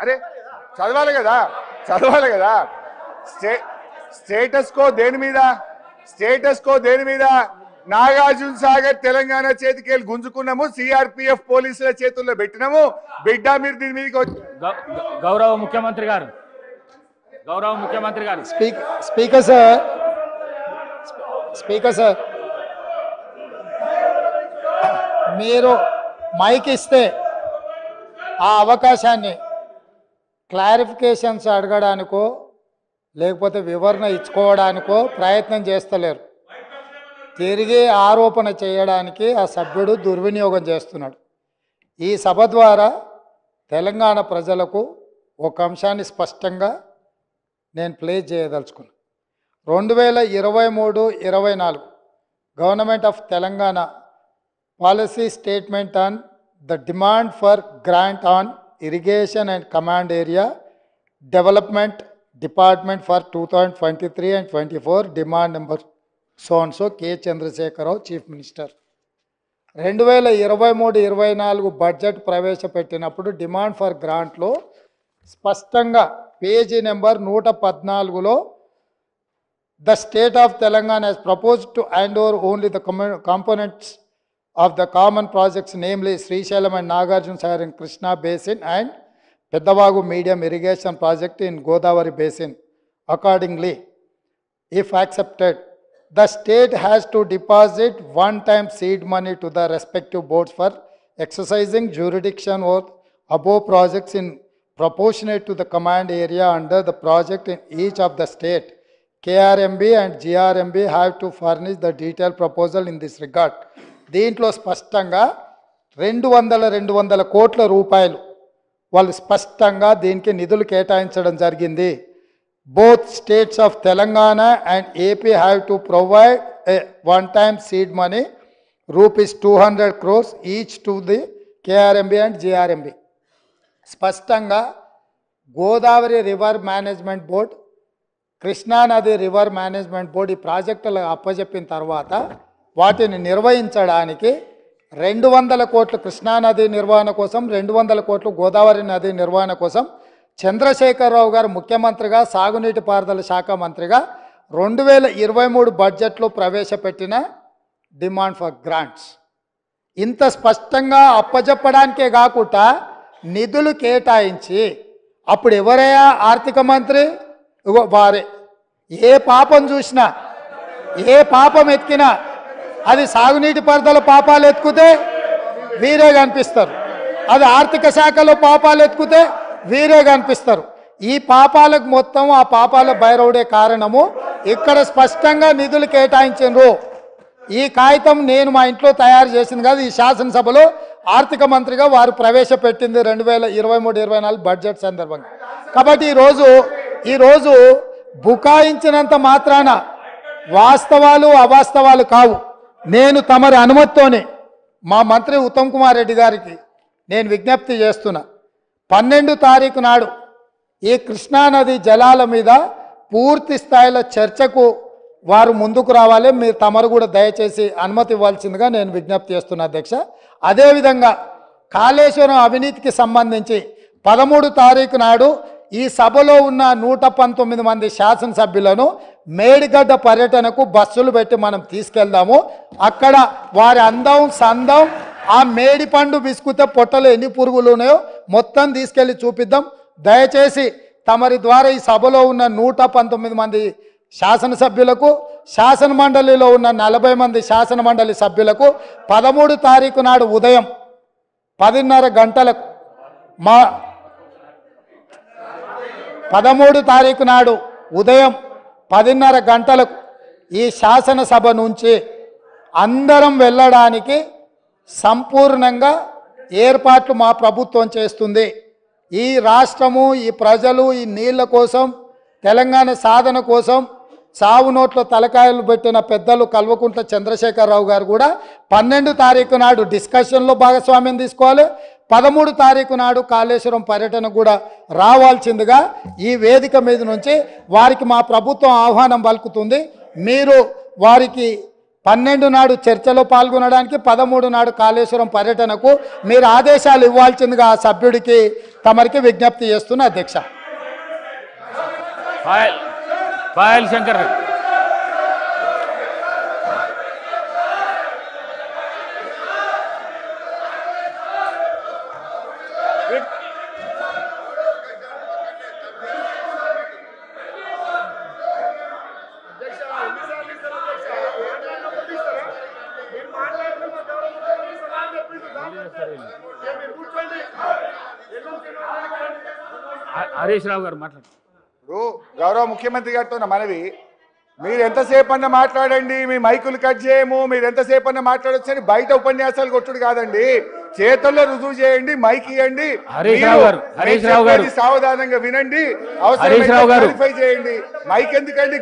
అరే చదవాలి కదా స్టేటస్ కో దేని మీద నాగార్జున సాగర్ తెలంగాణ చేతికి గుంజుకున్నాము, సిఆర్పిఎఫ్ పోలీసుల చేతుల్లో పెట్టినాము. బిడ్డ మీరు దీని మీదకి గౌరవ ముఖ్యమంత్రి గారు స్పీకర్ సార్ మీరు మైక్ ఇస్తే ఆ అవకాశాన్ని క్లారిఫికేషన్స్ అడగడానికో లేకపోతే వివరణ ఇచ్చుకోవడానికో ప్రయత్నం చేస్తలేరు. తిరిగి ఆరోపణ చేయడానికి ఆ సభ్యుడు దుర్వినియోగం చేస్తున్నాడు. ఈ సభ ద్వారా తెలంగాణ ప్రజలకు ఒక అంశాన్ని స్పష్టంగా నేను ప్లే చేయదలుచుకున్నాను. 2023-24 government of Telangana policy statement on the demand for grant on irrigation and command area development department for 2023 and 24 demand number so K Chandrashekar Rao chief minister 2023-24 budget ప్రవేశపెట్టినప్పుడు డిమాండ్ ఫర్ గ్రాంట్లో స్పష్టంగా పేజీ నెంబర్ 114లో the state of Telangana has proposed to hand over only the components of the common projects, namely Srisailam and Nagarjuna Sagar in Krishna Basin and Peddavagu medium irrigation project in Godavari Basin. Accordingly, if accepted, the state has to deposit one-time seed money to the respective boards for exercising jurisdiction over above projects in proportionate to the command area under the project in each of the state. KRMB and GRMB have to furnish the detailed proposal in this regard. దీంట్లో స్పష్టంగా 200 కోట్ల రూపాయలు వాళ్ళు స్పష్టంగా దీనికి నిధులు కేటాయించడం జరిగింది. Both states of Telangana and AP have to provide one time seed money ₹200 crores each to the KRMB and GRMB. స్పష్టంగా గోదావరి రివర్ మేనేజ్మెంట్ బోర్డ్, కృష్ణానది రివర్ మేనేజ్మెంట్ బోర్డు ఈ ప్రాజెక్టులు అప్పజెప్పిన తర్వాత వాటిని నిర్వహించడానికి 200 కోట్లు కృష్ణానది నిర్వహణ కోసం, 200 కోట్లు గోదావరి నది నిర్వహణ కోసం చంద్రశేఖరరావు గారు ముఖ్యమంత్రిగా సాగునీటి పారుదల శాఖ మంత్రిగా 2023 బడ్జెట్లో ప్రవేశపెట్టిన డిమాండ్ ఫర్ గ్రాంట్స్. ఇంత స్పష్టంగా అప్పజెప్పడానికే కాకుండా నిధులు కేటాయించి అప్పుడు ఎవరయ్యా ఆర్థిక మంత్రి? వారే. ఏ పాపం చూసినా, ఏ పాపం ఎత్తికినా అది సాగునీటి పారుదల పాపాలు ఎత్తుకుతే వీరే కనిపిస్తారు, అది ఆర్థిక శాఖలో పాపాలు ఎత్తుకుతే వీరే కనిపిస్తారు. ఈ పాపాలకు మొత్తం ఆ పాపాల భైరవుడే కారణము. ఇక్కడ స్పష్టంగా నిధులు కేటాయించారు. ఈ కాగితం నేను మా ఇంట్లో తయారు చేసింది కాదు, ఈ శాసనసభలో ఆర్థిక మంత్రిగా వారు ప్రవేశపెట్టింది 2023-24 బడ్జెట్ సందర్భంగా. కాబట్టి ఈరోజు బుకాయించినంత మాత్రాన వాస్తవాలు అవాస్తవాలు కావు. నేను తమరి అనుమతితోనే మా మంత్రి ఉత్తమ్ కుమార్ రెడ్డి గారికి నేను విజ్ఞప్తి చేస్తున్నా, 12 తారీఖు నాడు ఈ కృష్ణానది జలాల మీద పూర్తి స్థాయిలో చర్చకు వారు ముందుకు రావాలి. మీరు తమరు కూడా దయచేసి అనుమతి ఇవ్వాల్సిందిగా నేను విజ్ఞప్తి చేస్తున్నా అధ్యక్ష. అదేవిధంగా కాళేశ్వరం అవినీతికి సంబంధించి 13 తారీఖు నాడు ఈ సభలో ఉన్న 119 మంది శాసనసభ్యులను మేడిగడ్డ పర్యటనకు బస్సులు పెట్టి మనం తీసుకెళ్దాము. అక్కడ వారి అందం సందం, ఆ మేడి పండు బిస్కుతే పొట్టలు ఎన్ని పురుగులు ఉన్నాయో మొత్తం తీసుకెళ్లి చూపిద్దాం. దయచేసి తమరి ద్వారా ఈ సభలో ఉన్న 119 మంది శాసనసభ్యులకు, శాసన మండలిలో ఉన్న 40 మంది శాసన మండలి సభ్యులకు 13 తారీఖు నాడు ఉదయం 10:30 గంటలకు 13 తారీఖు నాడు ఉదయం 10:30 గంటలకు ఈ శాసనసభ నుంచి అందరం వెళ్ళడానికి సంపూర్ణంగా ఏర్పాట్లు మా ప్రభుత్వం చేస్తుంది. ఈ రాష్ట్రము, ఈ ప్రజలు ఈ నీళ్ల కోసం, తెలంగాణ సాధన కోసం సావు నోట్లో తలకాయలు పెట్టిన పెద్దలు కల్వకుంట్ల చంద్రశేఖరరావు గారు కూడా 12 తారీఖు నాడు డిస్కషన్లో భాగస్వామ్యం తీసుకోవాలి. 13 తారీఖు నాడు కాళేశ్వరం పర్యటన కూడా రావాల్సిందిగా ఈ వేదిక మీద నుంచి వారికి మా ప్రభుత్వం ఆహ్వానం పలుకుతుంది. మీరు వారికి 12 నాడు చర్చలో పాల్గొనడానికి, 13 నాడు కాళేశ్వరం పర్యటనకు మీరు ఆదేశాలు ఇవ్వాల్సిందిగా ఆ సభ్యుడికి తమరికి విజ్ఞప్తి చేస్తున్న అధ్యక్ష. పాయల్ శంకర్ హరీష్ రావు గారు మాట్లాడు. ఇప్పుడు గౌరవ ముఖ్యమంత్రి గారితో నా మనవి, మీరు ఎంతసేపు అన్న మాట్లాడండి, మీ మైకులు కట్ చేయము, మీరు ఎంతసేపు అన్న మాట్లాడొచ్చని బయట ఉపన్యాసాలు కొట్టుడు కాదండి, చేతుల్లో రుజువు చేయండి, మైక్ ఇవ్వండి, హరీష్ రావు గారు సావధానంగా వినండి, హరీష్ రావు గారు. అవసరం చేయండి. మైక్ ఎందుకండి?